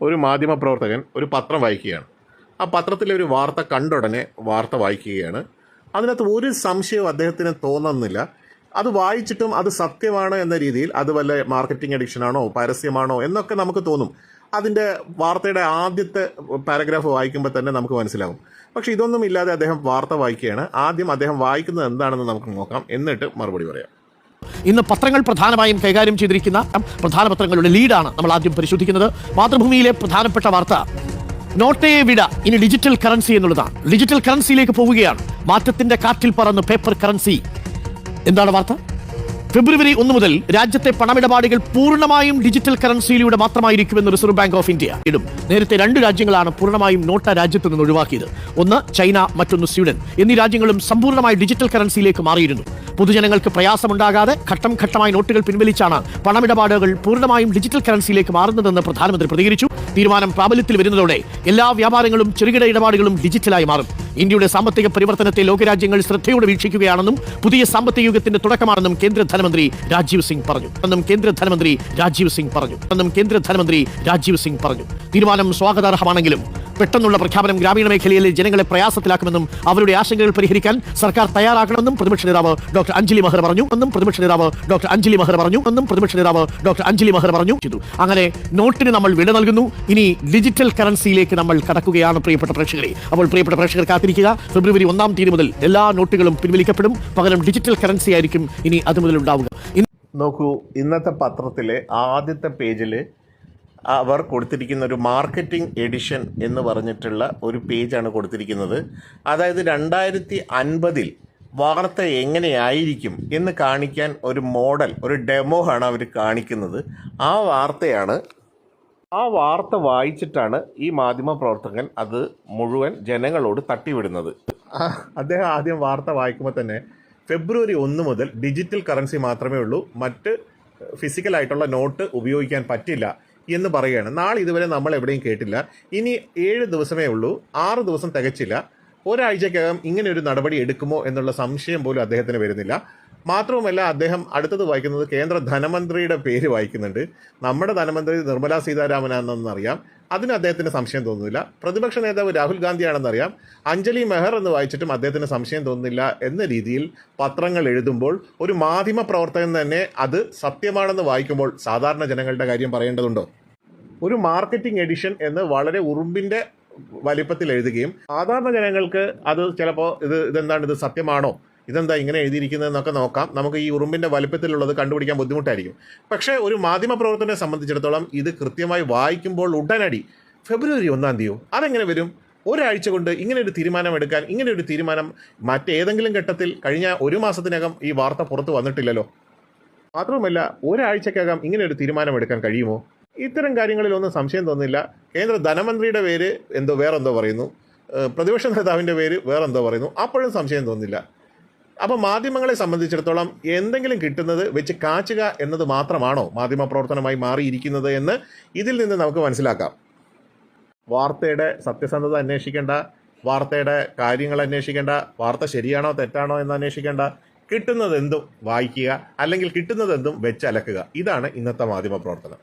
ഒരു മാധ്യമപ്രവർത്തകൻ ഒരു പത്രം വായിക്കുകയാണ്. ആ പത്രത്തിലെ ഒരു വാർത്ത കണ്ടുടനെ വാർത്ത വായിക്കുകയാണ്. അതിനകത്ത് ഒരു സംശയവും അദ്ദേഹത്തിന് തോന്നുന്നില്ല. അത് വായിച്ചിട്ടും അത് സത്യമാണ് എന്ന രീതിയിൽ അത് വല്ല മാർക്കറ്റിംഗ് അഡിക്ഷനാണോ പരസ്യമാണോ എന്നൊക്കെ നമുക്ക് തോന്നും. അതിൻ്റെ വാർത്തയുടെ ആദ്യത്തെ പാരഗ്രാഫ് വായിക്കുമ്പോൾ തന്നെ നമുക്ക് മനസ്സിലാവും. പക്ഷേ ഇതൊന്നും ഇല്ലാതെ അദ്ദേഹം വാർത്ത വായിക്കുകയാണ്. ആദ്യം അദ്ദേഹം വായിക്കുന്നത് എന്താണെന്ന് നമുക്ക് നോക്കാം, എന്നിട്ട് മറുപടി പറയാം. ഇന്ന് പത്രങ്ങൾ പ്രധാനമായും കൈകാര്യം ചെയ്തിരിക്കുന്ന പ്രധാന പത്രങ്ങളുടെ ലീഡാണ് നമ്മൾ ആദ്യം പരിശോധിക്കുന്നത്. മാതൃഭൂമിയിലെ പ്രധാനപ്പെട്ട വാർത്ത നോട്ടേ വിട ഇനി ഡിജിറ്റൽ കറൻസി എന്നുള്ളതാണ്. ഡിജിറ്റൽ കറൻസിയിലേക്ക് പോവുകയാണ്. മാറ്റത്തിന്റെ കാറ്റിൽ പറന്ന് പേപ്പർ കറൻസി. എന്താണ് വാർത്ത? ഫെബ്രുവരി 1 മുതൽ രാജ്യത്തെ പണമിടപാടുകൾ പൂർണ്ണമായും ഡിജിറ്റൽ കറൻസിയിലൂടെ മാത്രമായിരിക്കുമെന്ന് റിസർവ് ബാങ്ക് ഓഫ് ഇന്ത്യ ഇടും. നേരത്തെ 2 രാജ്യങ്ങളാണ് പൂർണ്ണമായും നോട്ട രാജ്യത്ത് നിന്ന് ഒഴിവാക്കിയത്. ഒന്ന് ചൈന, മറ്റൊന്ന് സ്വീഡൻ. എന്നീ രാജ്യങ്ങളും സമ്പൂർണ്ണമായി ഡിജിറ്റൽ കറൻസിയിലേക്ക് മാറിയിരുന്നു. പൊതുജനങ്ങൾക്ക് പ്രയാസമുണ്ടാകാതെ ഘട്ടം ഘട്ടമായി നോട്ടുകൾ പിൻവലിച്ചാണ് പണമിടപാടുകൾ പൂർണ്ണമായും ഡിജിറ്റൽ കറൻസിയിലേക്ക് മാറുന്നതെന്ന് പ്രധാനമന്ത്രി പ്രതികരിച്ചു. തീരുമാനം പ്രാബല്യത്തിൽ വരുന്നതോടെ എല്ലാ വ്യാപാരങ്ങളും ചെറുകിട ഇടപാടുകളും ഡിജിറ്റലായി മാറും. ഇന്ത്യയുടെ സാമ്പത്തിക പരിവർത്തനത്തെ ലോകരാജ്യങ്ങൾ ശ്രദ്ധയോടെ വീക്ഷിക്കുകയാണെന്നും പുതിയ സാമ്പത്തിക യുഗത്തിന്റെ തുടക്കമാണെന്നും കേന്ദ്ര ധനമന്ത്രി രാജീവ് സിംഗ് പറഞ്ഞു. തീരുമാനം സ്വാഗതാർഹമാണെങ്കിലും പെട്ടെന്നുള്ള പ്രഖ്യാപനം ഗ്രാമീണ മേഖലയിലെ ജനങ്ങളെ പ്രയാസത്തിലാക്കുമെന്നും അവരുടെ ആശങ്കകൾ പരിഹരിക്കാൻ സർക്കാർ തയ്യാറാകണമെന്നും പ്രതിപക്ഷ നേതാവ് ഡോക്ടർ അഞ്ജലി മഹർ പറഞ്ഞു. അങ്ങനെ നോട്ടിന് നമ്മൾ വില നൽകുന്നു. ഇനി ഡിജിറ്റൽ കറൻസിയിലേക്ക് നമ്മൾ കടക്കുകയാണ് പ്രിയപ്പെട്ട പ്രേക്ഷകരെ. അപ്പോൾ പ്രിയപ്പെട്ട പ്രേക്ഷകർ കാത്തിരിക്കുക. ഫെബ്രുവരി 1 തീയതി മുതൽ എല്ലാ നോട്ടുകളും പിൻവലിക്കപ്പെടും. പകരം ഡിജിറ്റൽ കറൻസി ആയിരിക്കും ഇനി അതുമുതൽ ഉണ്ടാവുക. നോക്കൂ, ഇന്നത്തെ പത്രത്തിലെ ആദ്യത്തെ പേജിൽ അവർ കൊടുത്തിരിക്കുന്ന ഒരു മാർക്കറ്റിംഗ് എഡിഷൻ എന്ന് പറഞ്ഞിട്ടുള്ള ഒരു പേജാണ് കൊടുത്തിരിക്കുന്നത്. അതായത് 2050 വാർത്ത എങ്ങനെയായിരിക്കും എന്ന് കാണിക്കാൻ ഒരു മോഡൽ, ഒരു ഡെമോ ആണ് അവർ കാണിക്കുന്നത്. ആ വാർത്ത വായിച്ചിട്ടാണ് ഈ മാധ്യമപ്രവർത്തകൻ അത് മുഴുവൻ ജനങ്ങളോട് തട്ടിവിടുന്നത്. അദ്ദേഹം ആദ്യം വാർത്ത വായിക്കുമ്പോൾ തന്നെ ഫെബ്രുവരി 1 മുതൽ ഡിജിറ്റൽ കറൻസി മാത്രമേ ഉള്ളൂ, മറ്റ് ഫിസിക്കലായിട്ടുള്ള നോട്ട് ഉപയോഗിക്കാൻ പറ്റില്ല എന്ന് പറയുകയാണ്. നാളെ ഇതുവരെ നമ്മൾ എവിടെയും കേട്ടില്ല. ഇനി 7 ദിവസമേ ഉള്ളൂ, 6 ദിവസം തികച്ചില്ല. ഒരാഴ്ചക്കകം ഇങ്ങനെ ഒരു നടപടി എടുക്കുമോ എന്നുള്ള സംശയം പോലും അദ്ദേഹത്തിന് വരുന്നില്ല. മാത്രവുമല്ല, അദ്ദേഹം അടുത്തത് വായിക്കുന്നത് കേന്ദ്ര ധനമന്ത്രിയുടെ പേര് വായിക്കുന്നുണ്ട്. നമ്മുടെ ധനമന്ത്രി നിർമ്മലാ സീതാരാമനാണെന്നറിയാം, അതിന് അദ്ദേഹത്തിന് സംശയം തോന്നുന്നില്ല. പ്രതിപക്ഷ നേതാവ് രാഹുൽ ഗാന്ധിയാണെന്നറിയാം, അഞ്ജലി മെഹർ എന്ന് വായിച്ചിട്ടും അദ്ദേഹത്തിന് സംശയം തോന്നുന്നില്ല എന്ന രീതിയിൽ പത്രങ്ങൾ എഴുതുമ്പോൾ ഒരു മാധ്യമ പ്രവർത്തകൻ തന്നെ അത് സത്യമാണെന്ന് വായിക്കുമ്പോൾ സാധാരണ ജനങ്ങളുടെ കാര്യം പറയേണ്ടതുണ്ടോ? ഒരു മാർക്കറ്റിംഗ് എഡിഷൻ എന്ന് വളരെ ഉറുമ്പിൻ്റെ വലിപ്പത്തിൽ എഴുതുകയും സാധാരണ ജനങ്ങൾക്ക് അത് ചിലപ്പോൾ ഇത് സത്യമാണോ, ഇതെന്താ ഇങ്ങനെ എഴുതിയിരിക്കുന്നതെന്നൊക്കെ നോക്കാം. നമുക്ക് ഈ ഉറുമ്പിൻ്റെ വലിപ്പത്തിലുള്ളത് കണ്ടുപിടിക്കാൻ ബുദ്ധിമുട്ടായിരിക്കും. പക്ഷേ ഒരു മാധ്യമപ്രവർത്തകനെ സംബന്ധിച്ചിടത്തോളം ഇത് കൃത്യമായി വായിക്കുമ്പോൾ ഉടനടി ഫെബ്രുവരി 1 തീയതിയോ അതെങ്ങനെ വരും? ഒരാഴ്ച കൊണ്ട് ഇങ്ങനെ ഒരു തീരുമാനം എടുക്കാൻ, ഇങ്ങനെ ഒരു തീരുമാനം മറ്റേതെങ്കിലും ഘട്ടത്തിൽ കഴിഞ്ഞ 1 മാസത്തിനകം ഈ വാർത്ത പുറത്ത് വന്നിട്ടില്ലല്ലോ. മാത്രവുമല്ല, ഒരാഴ്ചക്കകം ഇങ്ങനെ ഒരു തീരുമാനം എടുക്കാൻ കഴിയുമോ? ഇത്തരം കാര്യങ്ങളിലൊന്നും സംശയം തോന്നുന്നില്ല. കേന്ദ്ര ധനമന്ത്രിയുടെ പേര് വേറെന്തോ പറയുന്നു, പ്രതിപക്ഷ നേതാവിൻ്റെ പേര് വേറെന്തോ പറയുന്നു, അപ്പോഴും സംശയം തോന്നുന്നില്ല. അപ്പോൾ മാധ്യമങ്ങളെ സംബന്ധിച്ചിടത്തോളം എന്തെങ്കിലും കിട്ടുന്നത് വെച്ച് കാച്ചുക എന്നത് മാത്രമാണോ മാധ്യമപ്രവർത്തനമായി മാറിയിരിക്കുന്നത് എന്ന് ഇതിൽ നിന്ന് നമുക്ക് മനസ്സിലാക്കാം. വാർത്തയുടെ സത്യസന്ധത അന്വേഷിക്കേണ്ട, വാർത്തയുടെ കാര്യങ്ങൾ അന്വേഷിക്കേണ്ട, വാർത്ത ശരിയാണോ തെറ്റാണോ എന്ന് അന്വേഷിക്കേണ്ട, കിട്ടുന്നതെന്തും വായിക്കുക, അല്ലെങ്കിൽ കിട്ടുന്നതെന്തും വെച്ചലക്കുക. ഇതാണ് ഇന്നത്തെ മാധ്യമപ്രവർത്തനം.